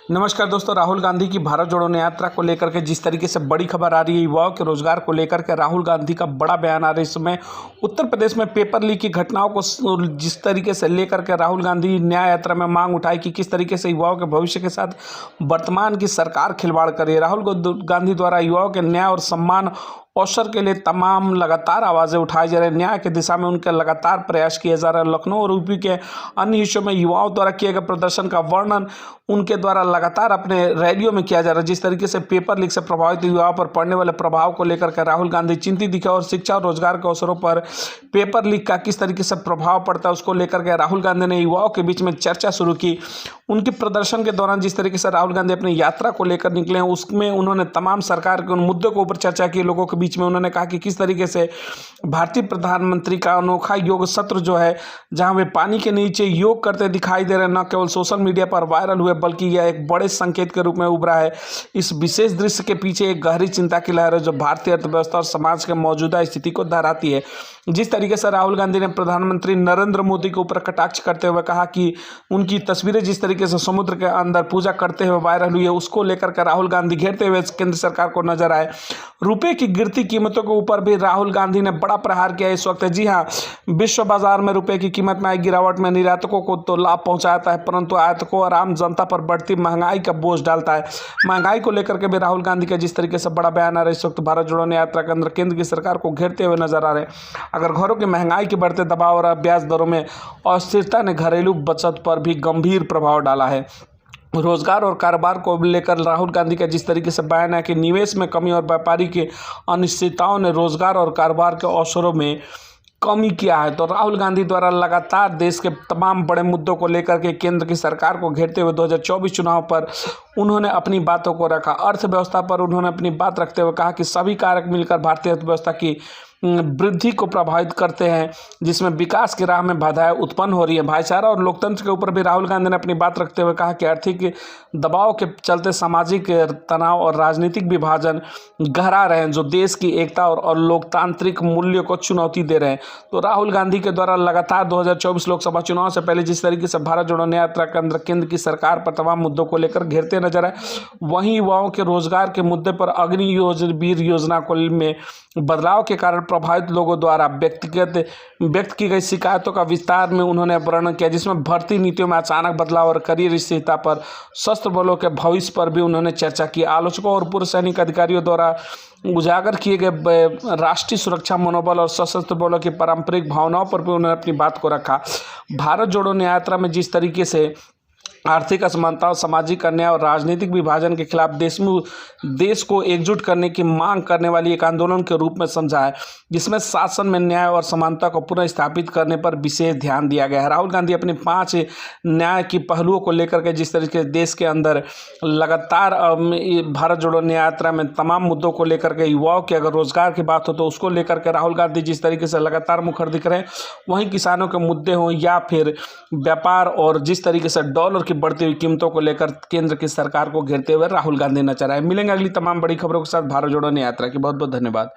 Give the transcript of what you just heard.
नमस्कार दोस्तों, राहुल गांधी की भारत जोड़ो यात्रा को लेकर के जिस तरीके से बड़ी खबर आ रही है, युवाओं के रोजगार को लेकर के राहुल गांधी का बड़ा बयान आ रहा है। इस समय उत्तर प्रदेश में पेपर लीक की घटनाओं को जिस तरीके से लेकर के राहुल गांधी न्याय यात्रा में मांग उठाई कि किस तरीके से युवाओं के भविष्य के साथ वर्तमान की सरकार खिलवाड़ कर रही है। राहुल गांधी द्वारा युवाओं के न्याय और सम्मान अवसर के लिए तमाम लगातार आवाज़ें उठाई जा रही है। न्याय की दिशा में उनके लगातार प्रयास किए जा रहे हैं। लखनऊ और यूपी के अन्य हिस्सों में युवाओं द्वारा किए गए प्रदर्शन का वर्णन उनके द्वारा लगातार अपने रैलियों में किया जा रहा है। जिस तरीके से पेपर लीक से प्रभावित युवाओं पर पड़ने वाले प्रभाव को लेकर के राहुल गांधी चिंतित दिखे और शिक्षा और रोजगार के अवसरों पर पेपर लीक का किस तरीके से प्रभाव पड़ता है उसको लेकर के राहुल गांधी ने युवाओं के बीच में चर्चा शुरू की। उनके प्रदर्शन के दौरान जिस तरीके से राहुल गांधी अपनी यात्रा को लेकर निकले हैं उसमें उन्होंने तमाम सरकार के उन मुद्दों के ऊपर चर्चा की। लोगों के बीच में उन्होंने कहा कि किस तरीके से भारतीय प्रधानमंत्री का अनोखा योग सत्र जो है, जहां वे पानी के नीचे योग करते दिखाई दे रहे हैं, न केवल सोशल मीडिया पर वायरल हुए बल्कि यह एक बड़े संकेत के रूप में उभरा है। इस विशेष दृश्य के पीछे एक गहरी चिंता की लहर है जो भारतीय अर्थव्यवस्था और समाज के मौजूदा स्थिति को दोहराती है। जिस तरीके से राहुल गांधी ने प्रधानमंत्री नरेंद्र मोदी के ऊपर कटाक्ष करते हुए कहा कि उनकी तस्वीरें जिस तरीके से समुद्र के अंदर पूजा करते हुए वायरल हुई है, उसको लेकर के राहुल गांधी घेरते हुए केंद्र सरकार को नजर आए। रुपए की गिरती कीमतों के ऊपर भी राहुल गांधी ने बड़ा प्रहार किया इस वक्त। जी हाँ, विश्व बाजार में रुपए की कीमत में आई गिरावट में निर्यातकों को तो लाभ पहुंचाता है, परंतु आयातकों और आम जनता पर बढ़ती महंगाई का बोझ डालता है। महंगाई को लेकर के भी राहुल गांधी का जिस तरीके से बड़ा बयान आ रहा है, इस वक्त भारत जोड़ो यात्रा के अंदर केंद्र की सरकार को घेरते हुए नजर आ रहे हैं। अगर घरों की महंगाई के बढ़ते दबाव और ब्याज दरों में अस्थिरता ने घरेलू बचत पर भी गंभीर प्रभाव डाला है। रोजगार और कारोबार को लेकर राहुल गांधी का जिस तरीके से बयान है कि निवेश में कमी और व्यापारी की अनिश्चितताओं ने रोजगार और कारोबार के अवसरों में कमी किया है। तो राहुल गांधी द्वारा लगातार देश के तमाम बड़े मुद्दों को लेकर के केंद्र की सरकार को घेरते हुए 2024 चुनाव पर उन्होंने अपनी बातों को रखा। अर्थव्यवस्था पर उन्होंने अपनी बात रखते हुए कहा कि सभी कारक मिलकर भारतीय अर्थव्यवस्था की वृद्धि को प्रभावित करते हैं, जिसमें विकास की राह में बाधाएं उत्पन्न हो रही है। भाईचारा और लोकतंत्र के ऊपर भी राहुल गांधी ने अपनी बात रखते हुए कहा कि आर्थिक दबाव के चलते सामाजिक तनाव और राजनीतिक विभाजन गहरा रहे हैं, जो देश की एकता और लोकतांत्रिक मूल्यों को चुनौती दे रहे हैं। तो राहुल गांधी के द्वारा लगातार 2024 लोकसभा चुनाव से पहले जिस तरीके से भारत जोड़ो यात्रा के अंदर केंद्र की सरकार पर तमाम मुद्दों को लेकर घेरते नजर आए, वहीं युवाओं के रोजगार के मुद्दे पर अग्निवीर योजना को में बदलाव के कारण प्रभावित लोगों द्वारा व्यक्त की गई शिकायतों का विस्तार में उन्होंने वर्णन किया, जिसमें भर्ती नीतियों में अचानक बदलाव और करियर स्थिरता पर, सशस्त्र बलों के भविष्य पर भी उन्होंने चर्चा की। आलोचकों और पूर्व सैनिक अधिकारियों द्वारा उजागर किए गए राष्ट्रीय सुरक्षा मनोबल और सशस्त्र बलों की पारंपरिक भावनाओं पर भी उन्होंने अपनी बात को रखा। भारत जोड़ो यात्रा में जिस तरीके से आर्थिक असमानता, सामाजिक अन्याय और राजनीतिक विभाजन के खिलाफ देश को एकजुट करने की मांग करने वाली एक आंदोलन के रूप में समझा है, जिसमें शासन में न्याय और समानता को पुनः स्थापित करने पर विशेष ध्यान दिया गया है। राहुल गांधी अपनी 5 न्याय की पहलुओं को लेकर के जिस तरीके से देश के अंदर लगातार भारत जोड़ो यात्रा में तमाम मुद्दों को लेकर के, युवाओं के अगर रोजगार की बात हो तो उसको लेकर के राहुल गांधी जिस तरीके से लगातार मुखर दिख रहे हैं, वहीं किसानों के मुद्दे हों या फिर व्यापार और जिस तरीके से डॉलर बढ़ती हुई कीमतों को लेकर केंद्र की सरकार को घेरते हुए राहुल गांधी नजर आए। मिलेंगे अगली तमाम बड़ी खबरों के साथ भारत जोड़ो यात्रा की। बहुत बहुत धन्यवाद।